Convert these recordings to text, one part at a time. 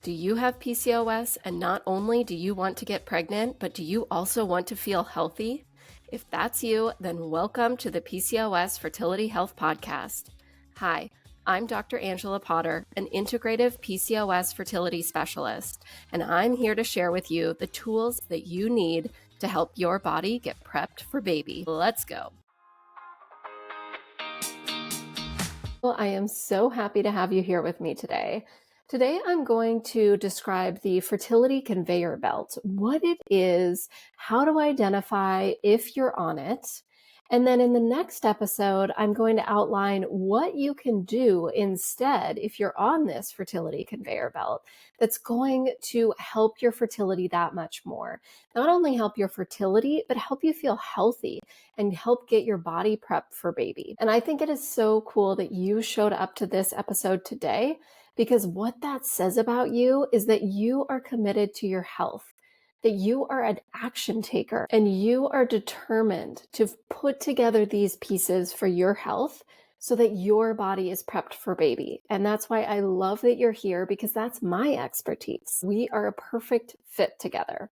Do you have PCOS, and not only do you want to get pregnant, but do you also want to feel healthy? If that's you, then welcome to the PCOS Fertility Health Podcast. Hi, I'm Dr. Angela Potter, an integrative PCOS fertility specialist, and I'm here to share with you the tools that you need to help your body get prepped for baby. Let's go. Well, I am so happy to have you here with me today. Today, I'm going to describe the fertility conveyor belt, what it is, how to identify if you're on it. And then in the next episode, I'm going to outline what you can do instead if you're on this fertility conveyor belt that's going to help your fertility that much more. Not only help your fertility, but help you feel healthy and help get your body prepped for baby. And I think it is so cool that you showed up to this episode today, because what that says about you is that you are committed to your health, that you are an action taker, and you are determined to put together these pieces for your health so that your body is prepped for baby. And that's why I love that you're here, because that's my expertise. We are a perfect fit together.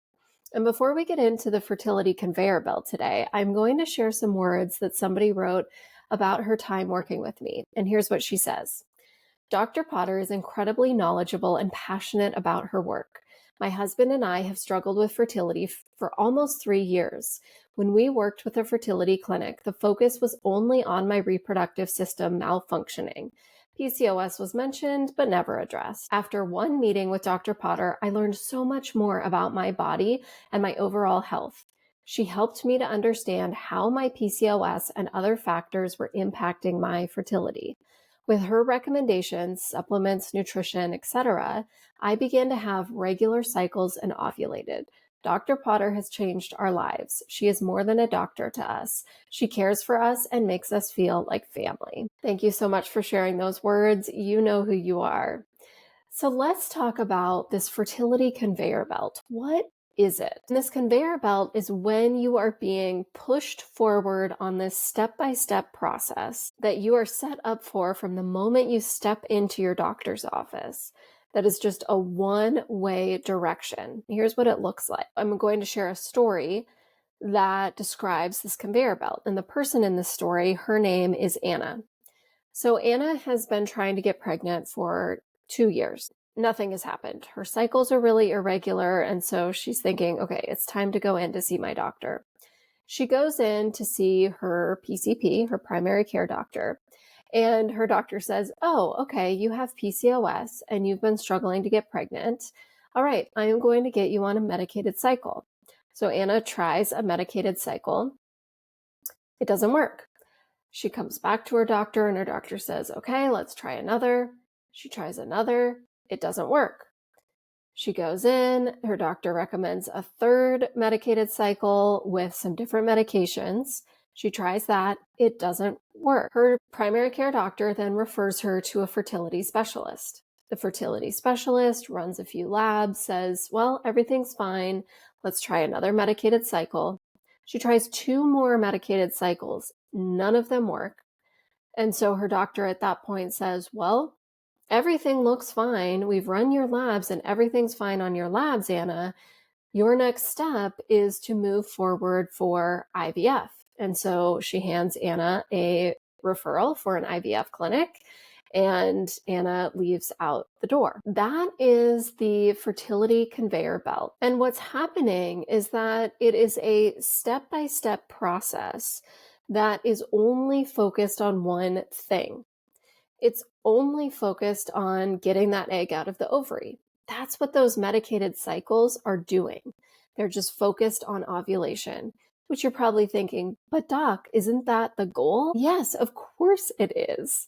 And before we get into the fertility conveyor belt today, I'm going to share some words that somebody wrote about her time working with me. And here's what she says. Dr. Potter is incredibly knowledgeable and passionate about her work. My husband and I have struggled with fertility for almost 3 years. When we worked with a fertility clinic, the focus was only on my reproductive system malfunctioning. PCOS was mentioned, but never addressed. After one meeting with Dr. Potter, I learned so much more about my body and my overall health. She helped me to understand how my PCOS and other factors were impacting my fertility. With her recommendations, supplements, nutrition, etc., I began to have regular cycles and ovulated. Dr. Potter has changed our lives. She is more than a doctor to us. She cares for us and makes us feel like family. Thank you so much for sharing those words. You know who you are. So let's talk about this fertility conveyor belt. What is it? And this conveyor belt is when you are being pushed forward on this step-by-step process that you are set up for from the moment you step into your doctor's office. That is just a one-way direction. Here's what it looks like. I'm going to share a story that describes this conveyor belt. And the person in this story, her name is Anna. So Anna has been trying to get pregnant for 2 years. Nothing has happened. Her cycles are really irregular, and so she's thinking, okay, it's time to go in to see my doctor. She goes in to see her PCP, her primary care doctor, and her doctor says, oh, okay, you have PCOS and you've been struggling to get pregnant. All right, I am going to get you on a medicated cycle. So Anna tries a medicated cycle. It doesn't work. She comes back to her doctor and her doctor says, okay, let's try another. She tries another. It doesn't work. She goes in. Her doctor recommends a third medicated cycle with some different medications. She tries that. It doesn't work. Her primary care doctor then refers her to a fertility specialist. The fertility specialist runs a few labs, says, well, everything's fine. Let's try another medicated cycle. She tries 2 more medicated cycles. None of them work. And so her doctor at that point says, well, everything looks fine. We've run your labs and everything's fine on your labs, Anna. Your next step is to move forward for IVF. And so she hands Anna a referral for an IVF clinic, and Anna leaves out the door. That is the fertility conveyor belt. And what's happening is that it is a step-by-step process that is only focused on one thing. It's only focused on getting that egg out of the ovary. That's what those medicated cycles are doing. They're just focused on ovulation, which you're probably thinking, but doc, isn't that the goal? Yes, of course it is.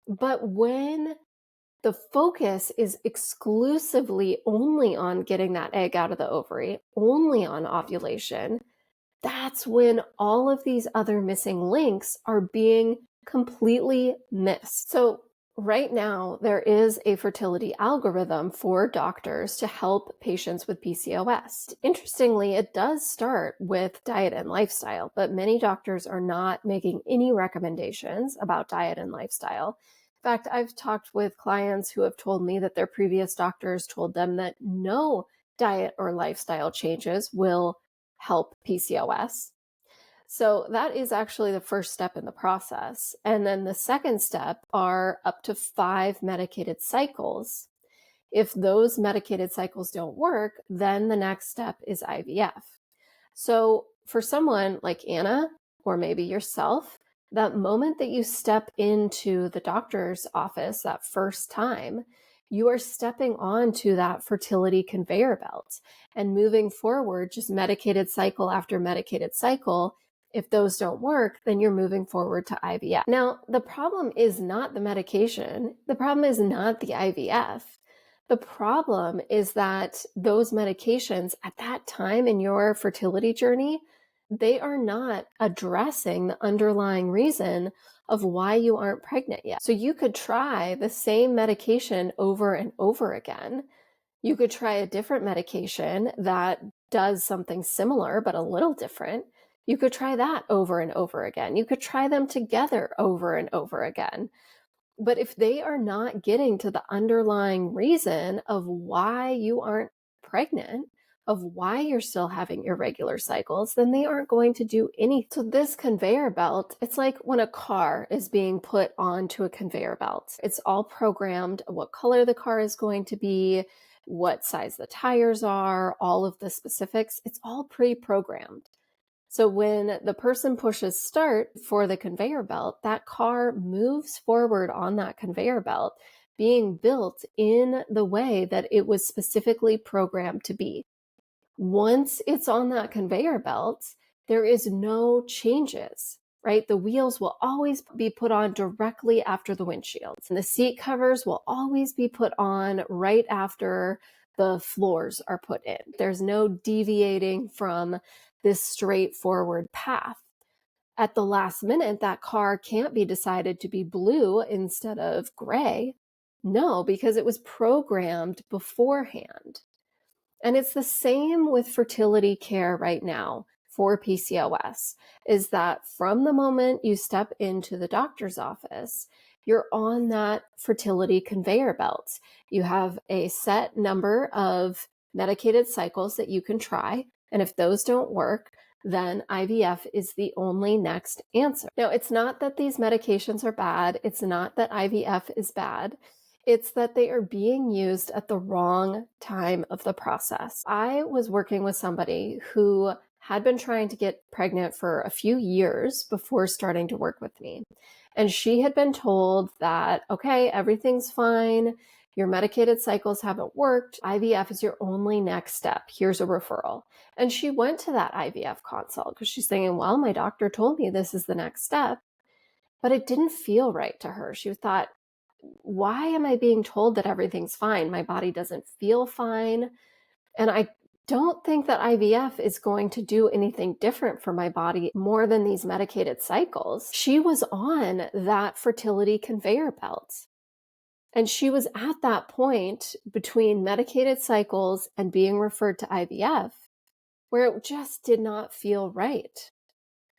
But when the focus is exclusively only on getting that egg out of the ovary, only on ovulation, that's when all of these other missing links are being completely missed. So right now, there is a fertility algorithm for doctors to help patients with PCOS. Interestingly, it does start with diet and lifestyle, but many doctors are not making any recommendations about diet and lifestyle. fact, I've talked with clients who have told me that their previous doctors told them that no diet or lifestyle changes will help PCOS. So that is actually the first step in the process. And then the second step are up to 5 medicated cycles. If those medicated cycles don't work, then the next step is IVF. So for someone like Anna, or maybe yourself, that moment that you step into the doctor's office that first time, you are stepping onto that fertility conveyor belt and moving forward, just medicated cycle after medicated cycle. If those don't work, then you're moving forward to IVF. Now, the problem is not the medication. The problem is not the IVF. The problem is that those medications at that time in your fertility journey, they are not addressing the underlying reason of why you aren't pregnant yet. So you could try the same medication over and over again. You could try a different medication that does something similar but a little different. You could try that over and over again. You could try them together over and over again. But if they are not getting to the underlying reason of why you aren't pregnant, of why you're still having irregular cycles, then they aren't going to do anything. So this conveyor belt, it's like when a car is being put onto a conveyor belt. It's all programmed, what color the car is going to be, what size the tires are, all of the specifics. It's all pre-programmed. So when the person pushes start for the conveyor belt, that car moves forward on that conveyor belt, being built in the way that it was specifically programmed to be. Once it's on that conveyor belt, there is no changes, right? The wheels will always be put on directly after the windshields, and the seat covers will always be put on right after the floors are put in. There's no deviating from this straightforward path. At the last minute, that car can't be decided to be blue instead of gray. No, because it was programmed beforehand. And it's the same with fertility care right now for PCOS, is that from the moment you step into the doctor's office, you're on that fertility conveyor belt. You have a set number of medicated cycles that you can try. And if those don't work, then IVF is the only next answer. Now, it's not that these medications are bad. It's not that IVF is bad. It's that they are being used at the wrong time of the process. I was working with somebody who had been trying to get pregnant for a few years before starting to work with me. And she had been told that, okay, everything's fine. Your medicated cycles haven't worked. IVF is your only next step. Here's a referral. And she went to that IVF consult because she's thinking, well, my doctor told me this is the next step. But it didn't feel right to her. She thought, why am I being told that everything's fine? My body doesn't feel fine. And I don't think that IVF is going to do anything different for my body more than these medicated cycles. She was on that fertility conveyor belt. And she was at that point between medicated cycles and being referred to IVF where it just did not feel right.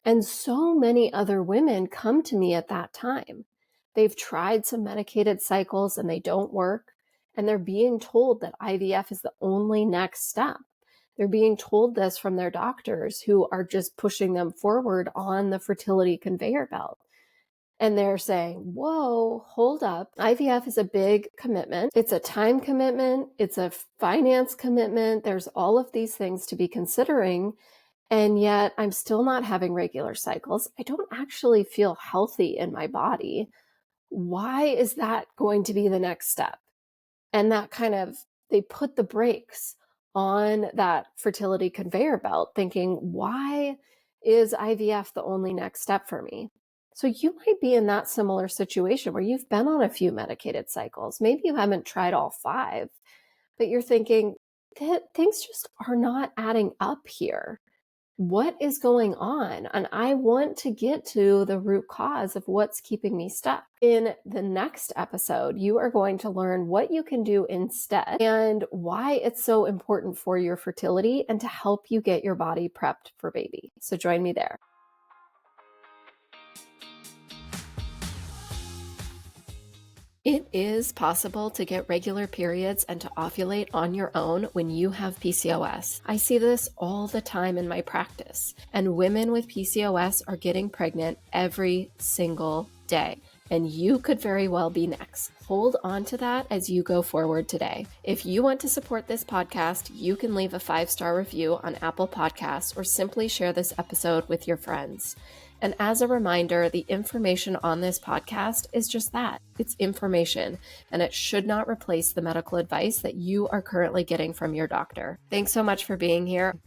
And so many other women come to me at that time. They've tried some medicated cycles and they don't work. And they're being told that IVF is the only next step. They're being told this from their doctors who are just pushing them forward on the fertility conveyor belt. And they're saying, whoa, hold up. IVF is a big commitment. It's a time commitment. It's a finance commitment. There's all of these things to be considering. And yet I'm still not having regular cycles. I don't actually feel healthy in my body. Why is that going to be the next step? And that kind of, they put the brakes on that fertility conveyor belt thinking, why is IVF the only next step for me? So you might be in that similar situation where you've been on a few medicated cycles. Maybe you haven't tried all 5, but you're thinking that things just are not adding up here. What is going on? And I want to get to the root cause of what's keeping me stuck. In the next episode, you are going to learn what you can do instead and why it's so important for your fertility and to help you get your body prepped for baby. So join me there. It is possible to get regular periods and to ovulate on your own when you have PCOS. I see this all the time in my practice, and women with PCOS are getting pregnant every single day. And you could very well be next. Hold on to that as you go forward today. If you want to support this podcast, you can leave a 5-star review on Apple Podcasts or simply share this episode with your friends. And as a reminder, the information on this podcast is just that. It's information, and it should not replace the medical advice that you are currently getting from your doctor. Thanks so much for being here.